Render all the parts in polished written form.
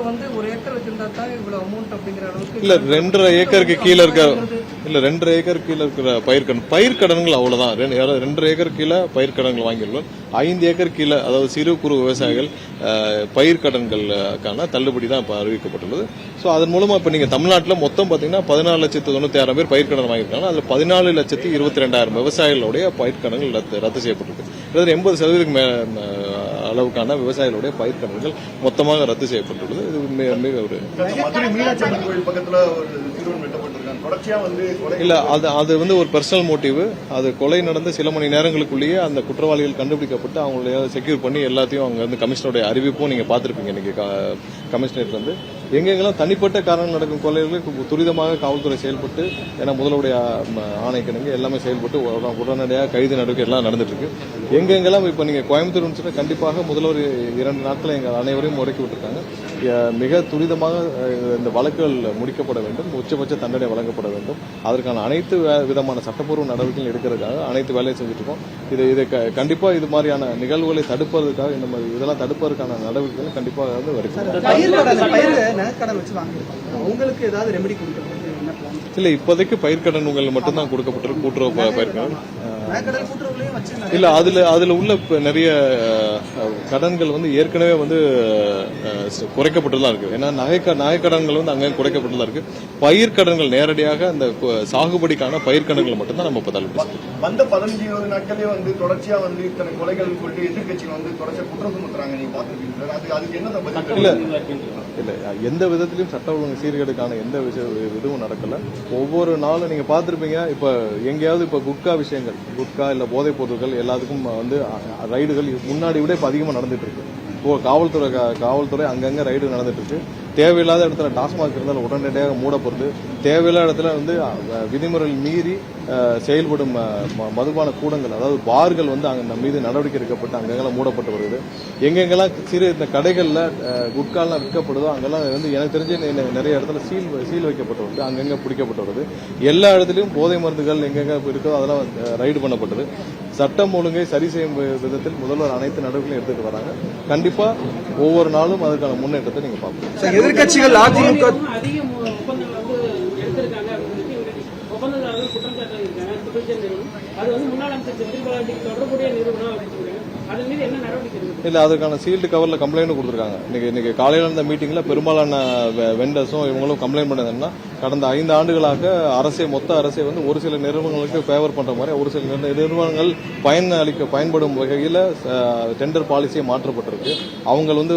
வந்து ஒரு ஏக்கர் வச்சிருந்தா தான் இவ்வளவு அமௌண்ட் அப்படிங்கிற அளவுக்கு இல்ல 2.5 ஏக்கருக்கு கீழே இருக்க இல்ல 2.5 ஏக்கர் கீழே இருக்கிற பயிர்க்கடன்கள் அவ்வளவுதான். 2.5 ஏக்கர் கீழே பயிர்க்கடன்கள் வாங்கிடலாம். 5 ஏக்கர் கீழே அதாவது சிறு குறு விவசாயிகள் பயிர்க்கடன்களுக்கான தள்ளுபடி தான் இப்ப அறிவிக்கப்பட்டுள்ளது. சோ அதன் மூலமா இப்ப நீங்க தமிழ்நாட்டில் மொத்தம் பாத்தீங்கன்னா 14,96,000 பேர் பயிர்க்கடன் வாங்கியிருக்காங்க. அதுல 14,22,000 விவசாயிகளுடைய பயிர்க்கடன்கள் ரத்து செய்யப்பட்டிருக்கு. 80% அளவுக்கான விவசாயிகளுடைய பயிர்க்கடன்கள் மொத்தமாக ரத்து செய்யப்பட்டுள்ளது. இது மிக ஒரு இல்ல அது வந்து ஒரு பர்சனல் மோட்டிவ். அது கொலை நடந்த சில மணி நேரங்களுக்குள்ளேயே அந்த குற்றவாளிகள் கண்டுபிடிக்கப்பட்டு அவங்களுடைய செக்யூர் பண்ணி எல்லாத்தையும் அங்க வந்து கமிஷனருடைய அறிவிப்பும் நீங்க பாத்திருப்பீங்க. இன்னைக்கு கமிஷனர் வந்து எங்கெங்கெல்லாம் தனிப்பட்ட காரணம் நடக்கும் கொலைகளுக்கு துரிதமாக காவல்துறை செயல்பட்டு, ஏன்னா முதலுடைய ஆணைக்கிணங்க எல்லாமே செயல்பட்டு உடனடியாக கைது நடவடிக்கை எல்லாம் நடந்துட்டு இருக்கு. எங்கெங்கெல்லாம் இப்ப நீங்க கோயம்புத்தூர் கண்டிப்பாக முதல்வர் 2 நாட்கள் எங்கள் அனைவரையும் முடக்கி விட்டுருக்காங்க. மிக துரிதமாக இந்த வழக்குகள் முடிக்கப்பட வேண்டும், உச்சபட்ச தண்டனை வழங்கப்பட வேண்டும். அதற்கான அனைத்து விதமான சட்டப்பூர்வ நடவடிக்கைகள் எடுக்கிறதுக்காக அனைத்து வேலையும் செஞ்சுட்டு இருக்கோம். இதை கண்டிப்பா இது மாதிரியான நிகழ்வுகளை தடுப்பதற்காக இதெல்லாம் தடுப்பதற்கான நடவடிக்கைகள் கண்டிப்பாக இல்ல இப்போதைக்கு பயிர்க்கடன் மட்டும்தான் கொடுக்கப்பட்டிருக்கு. கூட்டுறவு பயிர்க்கடன் இல்ல அதுல உள்ள நிறைய கடன்கள் வந்து ஏற்கனவே வந்து குறைக்கப்பட்டுதான் இருக்கு. ஏன்னா நகைக்கடன்கள் வந்து அங்கே குறைக்கப்பட்டுதான் இருக்கு. பயிர்க்கடன்கள் நேரடியாக அந்த சாகுபடிக்கான பயிர்க்கடன்கள் மட்டும்தான் நம்ம இப்ப தள்ளுபடி வந்த 15-20 நாட்களே வந்து தொடர்ச்சியா வந்து இத்தனை கொலைகள் சொல்லிட்டு எதிர்கட்சிகள் வந்து தொடர்ச்சியா குற்றம் சுமத்துறாங்க. நீங்க பாத்துருக்கீங்க, அதுக்கு என்ன இல்ல எந்த விதத்திலும் சட்ட ஒழுங்கு சீர்கேடுக்கான எந்த இதுவும் நடக்கல. ஒவ்வொரு நாளும் நீங்க பாத்திருப்பீங்க, இப்ப எங்கேயாவது இப்ப குட்கா விஷயங்கள், குட்கா இல்ல போதைப் பொருட்கள் எல்லாத்துக்கும் வந்து ரைடுகள் முன்னாடி விட இப்ப அதிகமா நடந்துட்டு இருக்கு. காவல்துறை அங்கங்க ரைடு நடந்துட்டு இருக்கு. தேவையில்லாத இடத்துல டாஸ்மாக் இருந்தாலும் உடனடியாக மூடப்படுது. தேவையில்லாத இடத்துல வந்து விதிமுறைகள் மீறி செயல்படும் மதுபான கூடங்கள், அதாவது பார்கள் வந்து அங்க மீது நடவடிக்கை எடுக்கப்பட்டு அங்கெல்லாம் மூடப்பட்டு வருது. எங்கெங்கெல்லாம் இந்த கடைகள்ல குட்காலாம் விற்கப்படுதோ அங்கெல்லாம் வந்து எனக்கு தெரிஞ்ச நிறைய இடத்துல சீல் வைக்கப்பட்டு வருது, அங்கங்க பிடிக்கப்பட்டு வருது. எல்லா இடத்துலயும் போதை மருந்துகள் எங்கெங்க இருக்கோ அதெல்லாம் ரைடு பண்ணப்பட்டது. சட்டம் ஒழுங்கை சரி செய்யும் விதத்தில் முதல்வர் அனைத்து நடவடிக்கைகளும் எடுத்துட்டு வராங்க. கண்டிப்பா ஒவ்வொரு நாளும் அதுக்கான முன்னேற்றத்தை நீங்க பார்ப்போம். எதிர்கட்சிகள் அதிமுக இல்ல அதுக்கான சீல்டு கவர்ல கம்ப்ளைண்ட் கொடுத்திருக்காங்க. இன்னைக்கு காலையில இருந்த மீட்டிங்ல பெரும்பாலான வெண்டர்ஸும் இவங்களும் கம்ப்ளைண்ட் பண்ணது என்ன, கடந்த 5 ஆண்டுகளாக மொத்த அரசே வந்து ஒரு சில நிறுவனங்களுக்கு ஃபேவர் பண்ற மாதிரி ஒரு சில நிறுவனங்கள் பயன்படும் வகையில டெண்டர் பாலிசியை மாற்றப்பட்டிருக்கு. அவங்க வந்து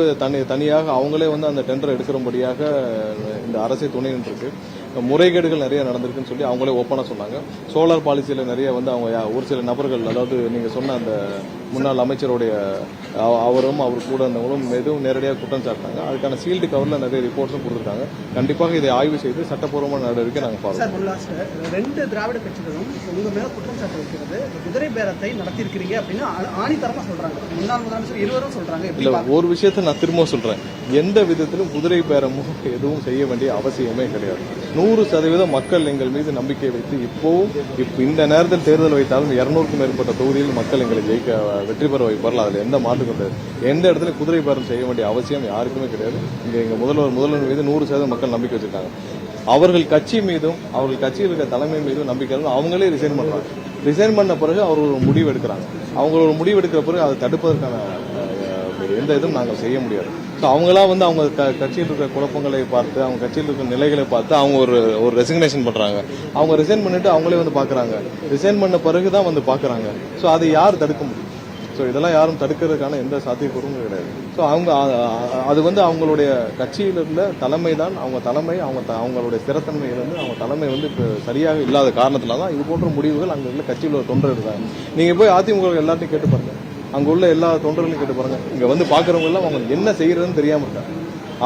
தனியாக அவங்களே வந்து அந்த டெண்டர் எடுக்கிறபடியாக இந்த அரசே துணை நின்றுருக்கு. முறைகேடுகள் நிறைய நடந்திருக்குன்னு சொல்லி அவங்களே ஓப்பனா சொன்னாங்க. சோலார் பாலிசியில நிறைய வந்து அவங்க ஒரு சில நபர்கள், அதாவது நீங்க சொன்ன அந்த முன்னாள் அமைச்சருடைய அவரும் அவர் கூட இருந்தவங்களும் எதுவும் நேரடியாக குற்றம் சாட்டினாங்க. அதுக்கான சீல்டு கவர்ல நிறைய ரிப்போர்ட்ஸும் கொடுத்திருக்காங்க. கண்டிப்பாக இதை ஆய்வு செய்து சட்டப்பூர்வமான நடவடிக்கை நாங்கள் பார்ப்போம். 2 திராவிட கட்சிகளும் உங்க மேல குற்றம் சாட்டு வைக்கிறது குதிரை பேரத்தை நடத்திருக்கிறீங்க அப்படின்னு ஆணித்தரமா சொல்றாங்க. முன்னாள் முதலமைச்சர் இருவரும் சொல்றாங்க. இல்ல ஒரு விஷயத்தை நான் திரும்ப சொல்றேன், எந்த விதத்திலும் குதிரை பேரமும் எதுவும் செய்ய வேண்டிய அவசியமே கிடையாது. 100% மக்கள் எங்கள் மீது நம்பிக்கை வைத்து இந்த நேரத்தில் தேர்தல் வைத்தாலும் 200க்கும் மேற்பட்ட தொகுதியில் மக்கள் எங்களை வெற்றி பெற வைப்பார்கள். அதுல எந்த மாற்றம் கிடையாது. எந்த இடத்துல குதிரை பேரம் செய்ய வேண்டிய அவசியம் யாருக்குமே கிடையாது. இங்க எங்க முதல்வர் மீது 100% மக்கள் நம்பிக்கை வச்சிருக்காங்க. அவர்கள் கட்சி மீதும் அவர்கள் கட்சியில் இருக்க தலைமை மீதும் நம்பிக்கை அவங்களே ரிசைன் பண்றாங்க. ரிசைன் பண்ண பிறகு அவர் ஒரு முடிவு எடுக்கிறாங்க. அவங்க ஒரு முடிவு எடுக்கிற பிறகு அதை தடுப்பதற்கான எந்த இதுவும் நாங்கள் செய்ய முடியாது. அவங்களா வந்து அவங்க கட்சியில் இருக்கிற குழப்பங்களை பார்த்து, அவங்க கட்சியில் இருக்கிற நிலைகளை பார்த்து அவங்க ஒரு ரெசிக்னேஷன் பண்றாங்க. அவங்க ரிசைன் பண்ணிட்டு அவங்களே வந்து பாக்குறாங்க. ரிசைன் பண்ண பிறகுதான் வந்து பாக்குறாங்க. சோ அதை யார் தடுக்க முடியும்? சோ இதெல்லாம் யாரும் தடுக்கிறதுக்கான எந்த சாத்தியக்கூறும் கிடையாது. சோ அது வந்து அவங்களுடைய கட்சியில் இருந்த தலைமை தான், அவங்களுடைய ஸ்திரத்தன்மையிலிருந்து அவங்க தலைமை வந்து சரியாக இல்லாத காரணத்துலதான் இது போன்ற முடிவுகள் அங்க உள்ள கட்சியில் உள்ள தொண்டர் எடுத்தாங்க. நீங்க போய் அதிமுக எல்லாத்தையும் கேட்டு பாருங்க, அங்க உள்ள எல்லா தொண்டர்களையும் கேட்டு பாருங்க. இங்க வந்து பாக்குறவங்க எல்லாம் அவங்க என்ன செய்யறதுன்னு தெரியாம இருக்காங்க.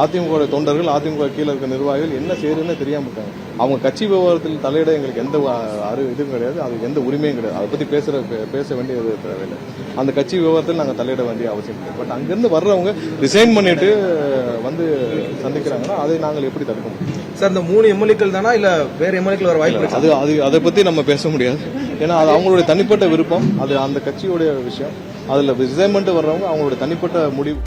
அதிமுக தொண்டர்கள், அதிமுக கீழே இருக்க நிர்வாகிகள் என்ன செய்யறதுன்னு தெரியாம இருக்காங்க. அவங்க கட்சி விவகாரத்தில் தலையிட எங்களுக்கு எந்த இதுவும் கிடையாது, அது எந்த உரிமையும் கிடையாது. அதை பத்தி பேச வேண்டியது தேவையில்லை. அந்த கட்சி விவகாரத்தில் நாங்கள் தலையிட வேண்டிய அவசியம் இல்லை. பட் அங்கிருந்து வர்றவங்க ரிசைன் பண்ணிட்டு வந்து சந்திக்கிறாங்கன்னா அதை நாங்கள் எப்படி தடுக்க முடியும்? சார், இந்த 3 எம்எல்ஏக்கள் தானா இல்ல வேற எம்எல்ஏக்கள் வர வாய்ப்பு? அதை பத்தி நம்ம பேச முடியாது. ஏன்னா அது அவங்களுடைய தனிப்பட்ட விருப்பம், அது அந்த கட்சியுடைய விஷயம். அதுல ரிசைன் பண்ணிட்டு வர்றவங்க அவங்களுடைய தனிப்பட்ட முடிவு.